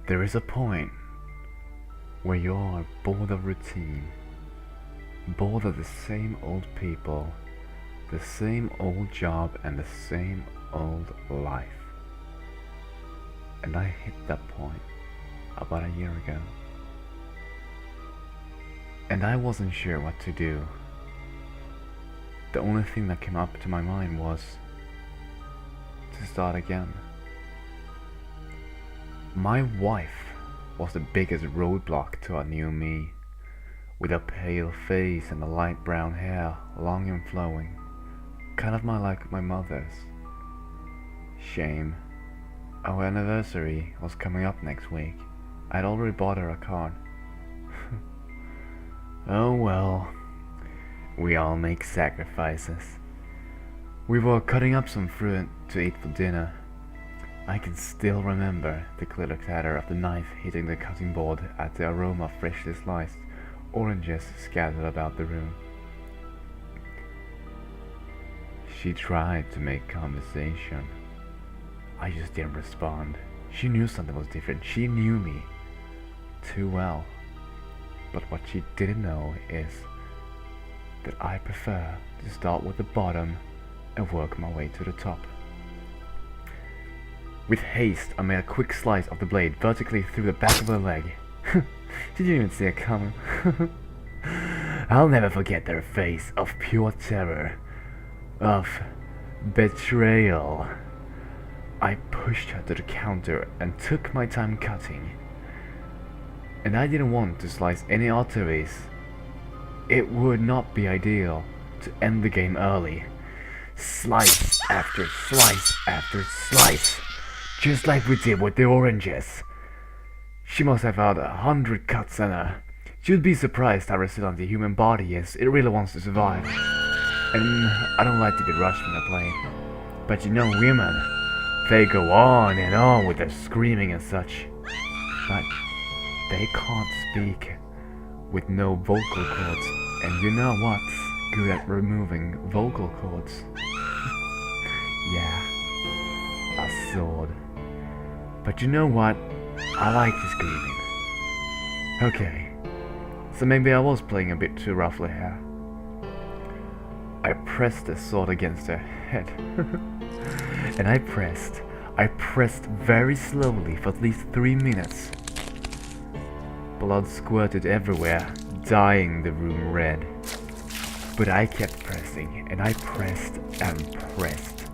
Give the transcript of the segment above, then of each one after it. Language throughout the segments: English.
There is a point where you are bored of routine, bored of the same old people, the same old job and the same old life. And I hit that point about a year ago. And I wasn't sure what to do. The only thing that came up to my mind was to start again. My wife was the biggest roadblock to a new me, with a pale face and a light brown hair, long and flowing, kind of like my mother's. Shame. Our anniversary was coming up next week. I'd already bought her a card. Oh well, we all make sacrifices. We were cutting up some fruit to eat for dinner. I can still remember the clitter-clatter of the knife hitting the cutting board and the aroma of freshly sliced oranges scattered about the room. She tried to make conversation. I just didn't respond. She knew something was different. She knew me too well. But what she didn't know is that I prefer to start with the bottom and work my way to the top. With haste, I made a quick slice of the blade vertically through the back of her leg. Did you even see it coming? I'll never forget their face of pure terror, of betrayal. I pushed her to the counter and took my time cutting. And I didn't want to slice any arteries. It would not be ideal to end the game early. Slice after slice after slice. Just like we did with the oranges. She must have had 100 cuts in her. You'd be surprised how resilient the human body is. It really wants to survive. And I don't like to be rushed from the plane. But you know women, they go on and on with their screaming and such. But they can't speak with no vocal cords. And you know what's good at removing vocal cords? Yeah, a sword. But you know what? I like the screaming. Okay, so maybe I was playing a bit too roughly here. I pressed the sword against her head. And I pressed very slowly for at least 3 minutes. Blood squirted everywhere, dyeing the room red. But I kept pressing, and I pressed and pressed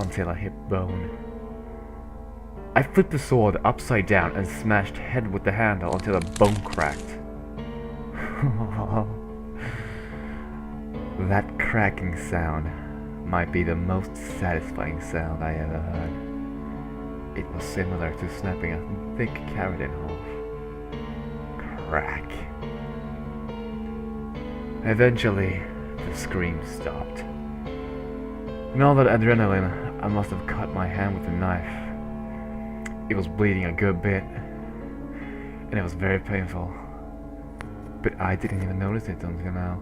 until I hit bone. I flipped the sword upside down and smashed head with the handle until the bone cracked. That cracking sound might be the most satisfying sound I ever heard. It was similar to snapping a thick carrot in half. Crack. Eventually, the scream stopped. And all that adrenaline, I must have cut my hand with the knife. It was bleeding a good bit, and it was very painful. But I didn't even notice it until now.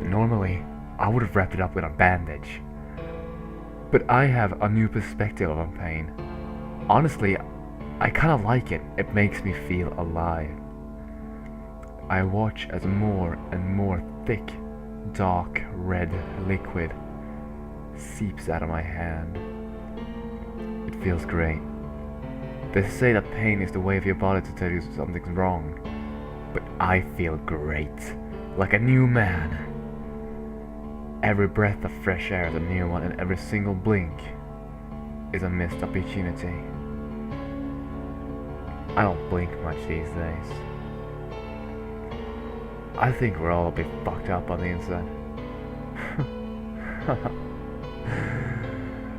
Normally, I would have wrapped it up with a bandage. But I have a new perspective on pain. Honestly, I kinda like it. It makes me feel alive. I watch as more and more thick, dark red liquid seeps out of my hand. It feels great. They say that pain is the way of your body to tell you something's wrong. But I feel great, like a new man. Every breath of fresh air is a new one, and every single blink is a missed opportunity. I don't blink much these days. I think we're all a bit fucked up on the inside.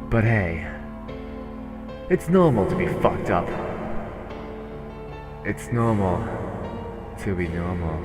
But hey, it's normal to be fucked up. It's normal to be normal.